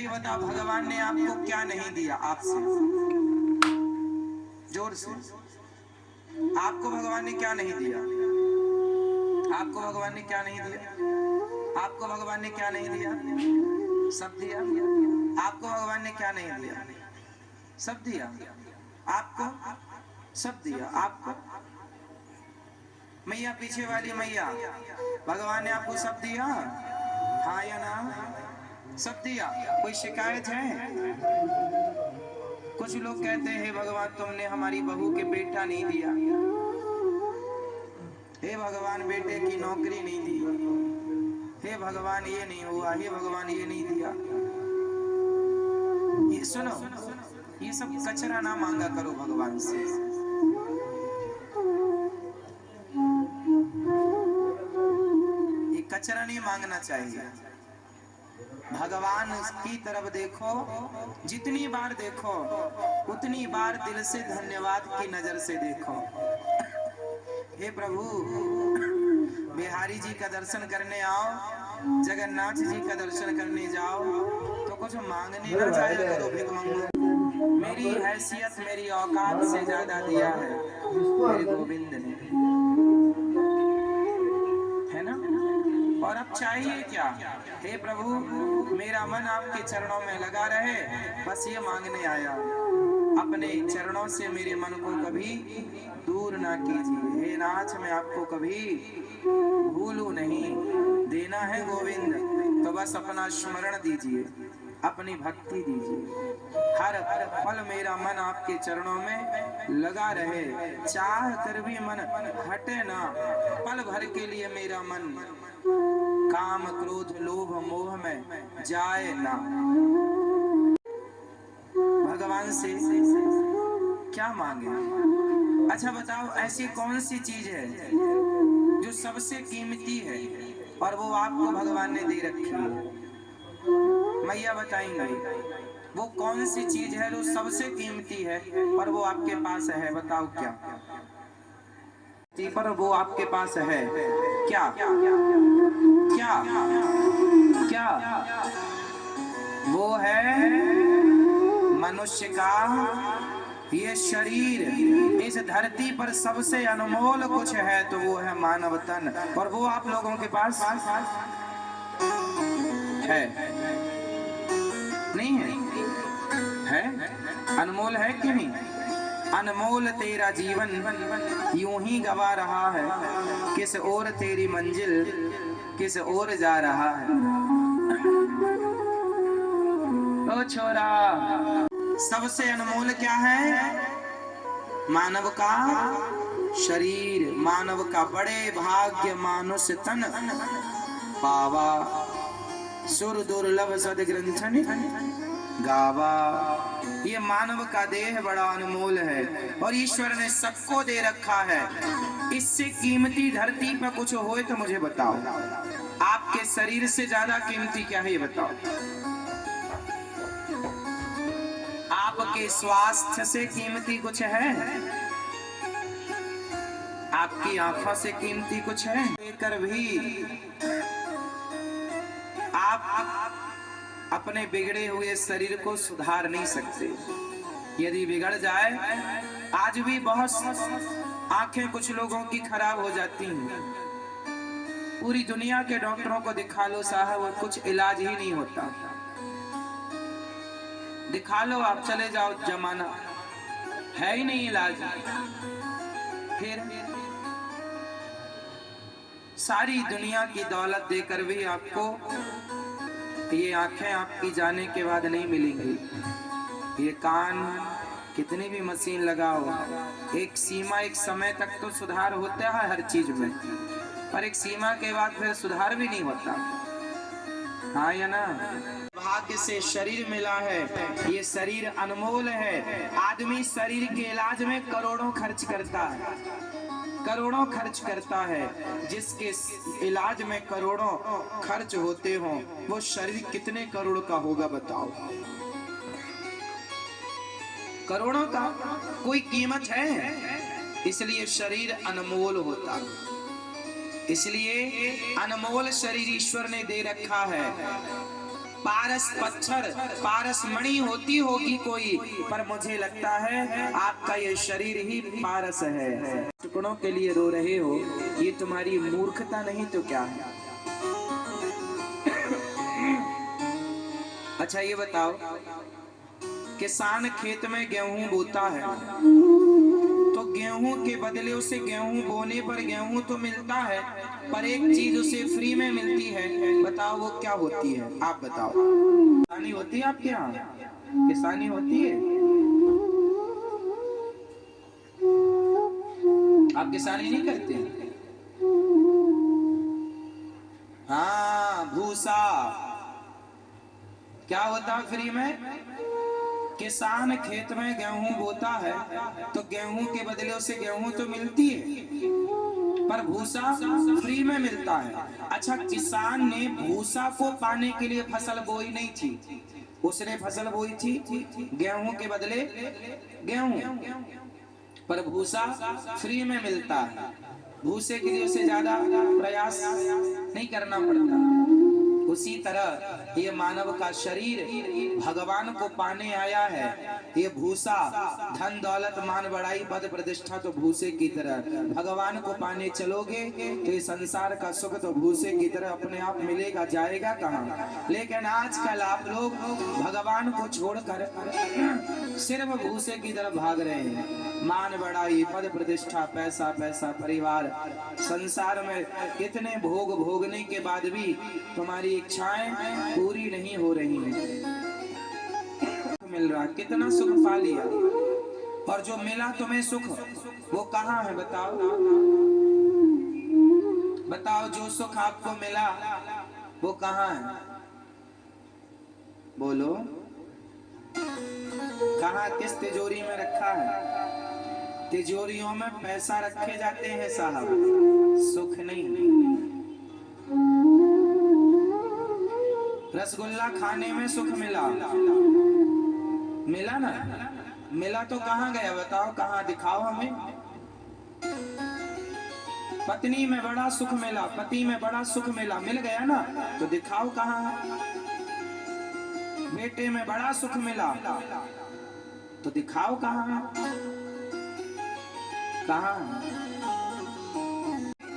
ये बताओ, भगवान ने आपको क्या नहीं दिया? आपसे जोर से, आपको भगवान ने क्या नहीं दिया? आपको भगवान ने क्या नहीं दिया? आपको भगवान ने क्या नहीं दिया? सब दिया। आपको भगवान ने क्या नहीं दिया? सब दिया। आपको सब दिया। आपको मैया, पीछे वाली मैया, भगवान ने आपको सब दिया? हाँ या ना? सब दिया। कोई शिकायत है? कुछ लोग कहते हैं भगवान तुमने हमारी बहू के बेटा नहीं दिया, हे भगवान बेटे की नौकरी नहीं दी, हे भगवान ये नहीं हुआ, हे भगवान ये नहीं दिया। ये सुनो, ये सब कचरा ना मांगा करो भगवान से। ये कचरा नहीं मांगना चाहिए। भगवान की तरफ देखो, जितनी बार देखो उतनी बार दिल से धन्यवाद की नजर से देखो। हे प्रभु, बिहारी जी का दर्शन करने आओ, जगन्नाथ जी का दर्शन करने जाओ तो कुछ मांगने ना जाया करो भिख मंगो। मेरी हैसियत मेरी औकात से ज्यादा दिया है मेरे गोविंद ने, है ना? और अब चाहिए क्या? हे प्रभु, मेरा मन आपके चरणों में लगा रहे, बस ये मांगने आया। अपने चरणों से मेरे मन को कभी दूर ना कीजिए। हे नाथ, मैं आपको कभी भूलूं नहीं। देना है गोविंद तो बस अपना स्मरण दीजिए, अपनी भक्ति दीजिए। हर पल मेरा मन आपके चरणों में लगा रहे, चाह कर भी मन हटे ना। पल भर के लिए मेरा मन काम क्रोध लोभ मोह में जाए ना। भगवान से क्या मांगे? अच्छा बताओ, ऐसी कौन सी चीज है जो सबसे कीमती है और वो आपको भगवान ने दे रखी है? मैया बताएंगे वो कौन सी चीज है जो सबसे कीमती है और वो आपके पास है? बताओ क्या पर वो आपके पास है? क्या क्या क्या? वो है मनुष्य का ये शरीर। इस धरती पर सबसे अनमोल कुछ है तो वो है मानव तन, और वो आप लोगों के पास है? नहीं है? है? अनमोल है कि नहीं? अनमोल तेरा जीवन यूं ही गवा रहा है, किस ओर तेरी मंजिल किस ओर जा रहा है। ओ छोरा, सबसे अनमोल क्या है? मानव का शरीर, मानव का बड़े भाग्य मानुष तन पावा, सुर दुर्लभ सदग्रंथन गावा। ये मानव का देह बड़ा अनमोल है और ईश्वर ने सबको दे रखा है। इससे कीमती धरती पर कुछ होए तो मुझे बताओ। आपके शरीर से ज्यादा कीमती क्या है ये बताओ? आपके स्वास्थ्य से कीमती कुछ है? आपकी आंखों से कीमती कुछ है? लेकर भी आप अपने बिगड़े हुए शरीर को सुधार नहीं सकते। यदि बिगड़ जाए, आज भी बहुत आंखें कुछ लोगों की खराब हो जाती हैं। पूरी दुनिया के डॉक्टरों को दिखा लो साहब, कुछ इलाज ही नहीं होता। दिखा लो आप, चले जाओ, जमाना है ही नहीं इलाज। फिर सारी दुनिया की दौलत देकर भी आपको ये आंखें आपकी जाने के बाद नहीं मिलेंगी। ये कान, कितनी भी मशीन लगाओ, एक सीमा एक समय तक तो सुधार होता है हर चीज में, पर एक सीमा के बाद फिर सुधार भी नहीं होता। हाँ या ना? भाग्य से शरीर मिला है, ये शरीर अनमोल है। आदमी शरीर के इलाज में करोड़ों खर्च करता है, करोड़ों खर्च करता है। जिसके इलाज में करोड़ों खर्च होते हों, वो शरीर कितने करोड़ का होगा बताओ? करोड़ों का कोई कीमत है? इसलिए शरीर अनमोल होता है। इसलिए अनमोल शरीर ईश्वर ने दे रखा है। पारस पत्थर, पारस मणि होती होगी कोई, पर मुझे लगता है आपका ये शरीर ही पारस है। टुकड़ों के लिए रो रहे हो, ये तुम्हारी मूर्खता नहीं तो क्या है? अच्छा ये बताओ, किसान खेत में गेहूं बोता है तो गेहूं के बदले उसे गेहूं बोने पर गेहूं तो मिलता है, पर एक चीज उसे फ्री में मिलती है। बताओ वो क्या होती है? आप बताओ। किसानी होती है आपके यहाँ? किसानी होती है? आप किसानी नहीं करते? हाँ, भूसा। क्या होता है फ्री में? किसान खेत में गेहूं बोता है तो गेहूं के बदले उसे गेहूं तो मिलती है, पर भूसा फ्री में मिलता है। अच्छा, किसान ने भूसा को पाने के लिए फसल बोई नहीं थी, उसने फसल बोई थी गेहूं के बदले गेहूं, पर भूसा फ्री में मिलता है। भूसे के लिए उसे ज्यादा प्रयास नहीं करना पड़ता। उसी तरह ये मानव का शरीर भगवान को पाने आया है। ये भूसा धन दौलत मान बढ़ाई पद प्रतिष्ठा तो भूसे की तरह, भगवान को पाने चलोगे तो ये संसार का सुख तो भूसे की तरह अपने आप मिलेगा, जाएगा कहाँ? लेकिन आजकल आप लोग भगवान को छोड़कर सिर्फ भूसे की तरफ भाग रहे हैं। मान बढ़ाई पद प्रतिष्ठा पैसा पैसा परिवार, संसार में कितने भोग भोगने के बाद भी तुम्हारी इच्छाएं पूरी नहीं हो रही हैं। मिल रहा कितना सुख पा लिया, और जो मिला तुम्हें सुख वो कहाँ है? बताओ बताओ, जो सुख आपको मिला वो कहाँ है? बोलो, कहाँ, किस तिजोरी में रखा है? तिजोरियों में पैसा रखे जाते हैं साहब, सुख नहीं। रसगुल्ला खाने में सुख मिला, मिला ना? मिला तो कहाँ गया? बताओ कहाँ, दिखाओ हमें। पत्नी में बड़ा सुख मिला, पति में बड़ा सुख मिला, मिल गया ना? तो दिखाओ कहाँ। बेटे में बड़ा सुख मिला तो दिखाओ कहाँ, कहाँ?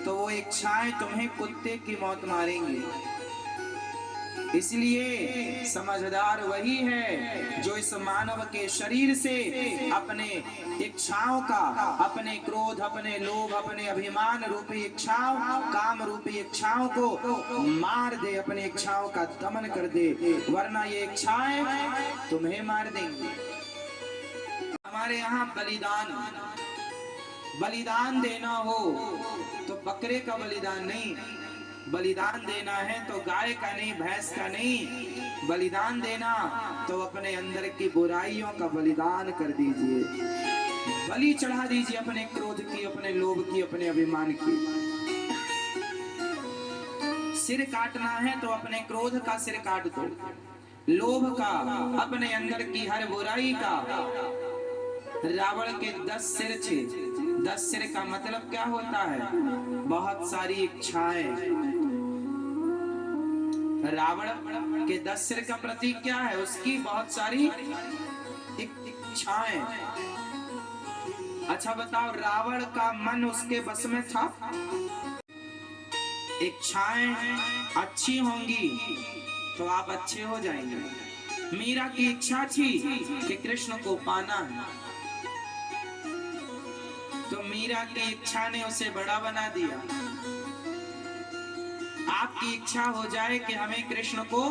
तो वो इच्छाएं तुम्हें कुत्ते की मौत मारेंगी। इसलिए समझदार वही है जो इस मानव के शरीर से अपने इच्छाओं का, अपने क्रोध, अपने लोभ, अपने अभिमान रूपी इच्छाओं, काम रूपी इच्छाओं को मार दे, अपनी इच्छाओं का दमन कर दे, वरना ये इच्छाएं तुम्हें मार देंगी। हमारे यहाँ बलिदान देना हो तो बकरे का बलिदान नहीं, बलिदान देना है तो गाय का नहीं, भैंस का नहीं, बलिदान देना तो अपने अंदर की बुराइयों का बलिदान कर दीजिए, बलि चढ़ा दीजिए अपने क्रोध की, अपने लोभ की, अपने अभिमान की। सिर काटना है तो अपने क्रोध का सिर काट दो, लोभ का, अपने अंदर की हर बुराई का। रावण के 10 सिर थे। 10 सिर का मतलब क्या होता है? बहुत सारी इच्छाएं। रावण के 10 सिर का प्रतीक क्या है? उसकी बहुत सारी इच्छाएं। अच्छा बताओ, रावण का मन उसके बस में था? इच्छाएं अच्छी होंगी तो आप अच्छे हो जाएंगे। मीरा की इच्छा थी कि कृष्ण को पाना है, तो मीरा की इच्छा ने उसे बड़ा बना दिया। आपकी इच्छा हो जाए कि हमें कृष्ण को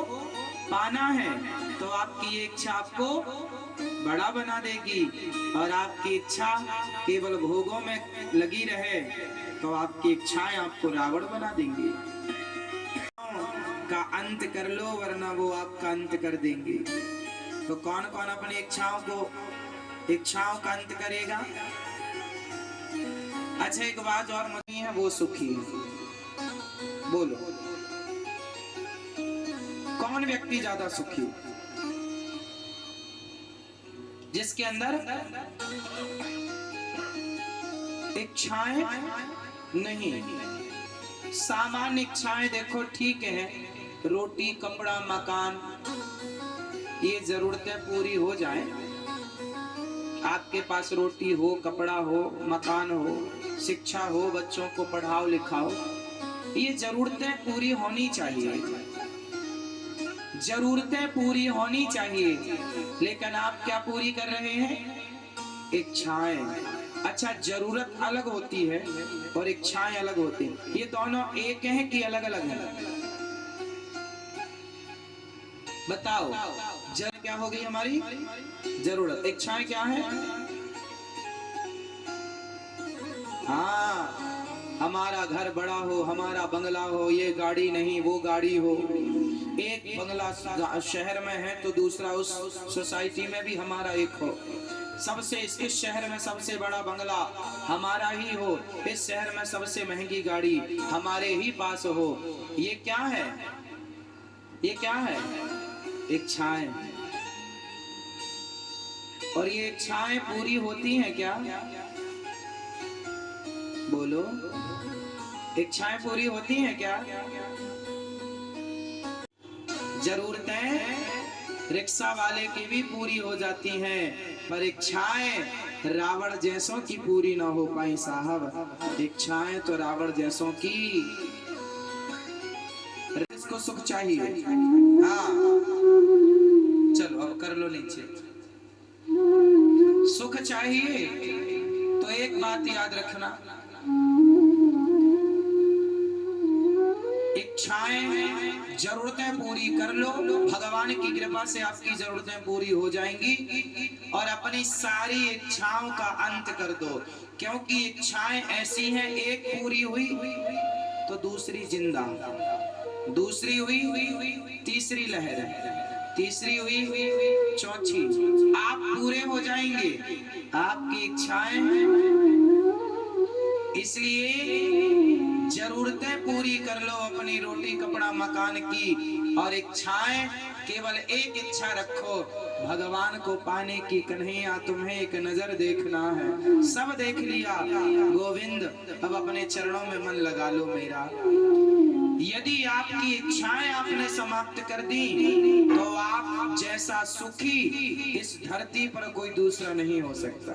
पाना है तो आपकी ये इच्छा आपको बड़ा बना देगी, और आपकी इच्छा केवल भोगों में लगी रहे तो आपकी इच्छाएं आपको रावण बना देंगी। का अंत कर लो वरना वो आपका अंत कर देंगे। तो कौन कौन अपनी इच्छाओं का अंत करेगा? अच्छा एक बात और नहीं है, वो सुखी है। बोलो कौन व्यक्ति ज्यादा सुखी? जिसके अंदर इच्छाएं नहीं। सामान्य इच्छाएं देखो ठीक है, रोटी कपड़ा मकान ये जरूरतें पूरी हो जाएं, आपके पास रोटी हो कपड़ा हो मकान हो शिक्षा हो बच्चों को पढ़ाओ लिखाओ, ये जरूरतें पूरी होनी चाहिए, जरूरतें पूरी होनी चाहिए। लेकिन आप क्या पूरी कर रहे हैं? इच्छाएं। अच्छा, जरूरत अलग होती है और इच्छाएं अलग होती हैं, ये दोनों एक हैं कि अलग अलग हैं? बताओ। जरूरत क्या हो गई हमारी? जरूरत। इच्छाएं क्या है? हाँ, हमारा घर बड़ा हो, हमारा बंगला हो, ये गाड़ी नहीं वो गाड़ी हो। एक बंगला शहर में है तो दूसरा उस सोसाइटी में भी हमारा एक हो। सबसे इस शहर में सबसे बड़ा बंगला हमारा ही हो, इस शहर में सबसे महंगी गाड़ी हमारे ही पास हो। ये क्या है? ये क्या है? इच्छाएं। और ये इच्छाएं पूरी होती हैं क्या? बोलो, इच्छाएं पूरी होती हैं क्या? जरूरतें रिक्शा वाले की भी पूरी हो जाती हैं, पर इच्छाएं रावण जैसों की पूरी ना हो पाई साहब। इच्छाएं तो रावण जैसों की। इसको सुख चाहिए। हाँ, चलो अब कर लो नीचे। सुख चाहिए तो एक बात याद रखना, इच्छाएं जरूरतें पूरी कर लो, भगवान की कृपा से आपकी जरूरतें पूरी हो जाएंगी और अपनी सारी इच्छाओं का अंत कर दो। क्योंकि इच्छाएं ऐसी हैं, एक पूरी हुई तो दूसरी जिंदा, दूसरी हुई तीसरी लहर, तीसरी हुई चौथी। आप पूरे हो जाएंगे, आपकी इच्छाएं। इसलिए जरूरतें पूरी कर लो अपनी रोटी कपड़ा मकान की, और इच्छाएं केवल एक इच्छा रखो, भगवान को पाने की। कन्हैया तुम्हें एक नजर देखना है, सब देख लिया गोविंद, अब अपने चरणों में मन लगा लो मेरा। यदि आपकी इच्छाएं आपने समाप्त कर दी तो आप जैसा सुखी इस धरती पर कोई दूसरा नहीं हो सकता।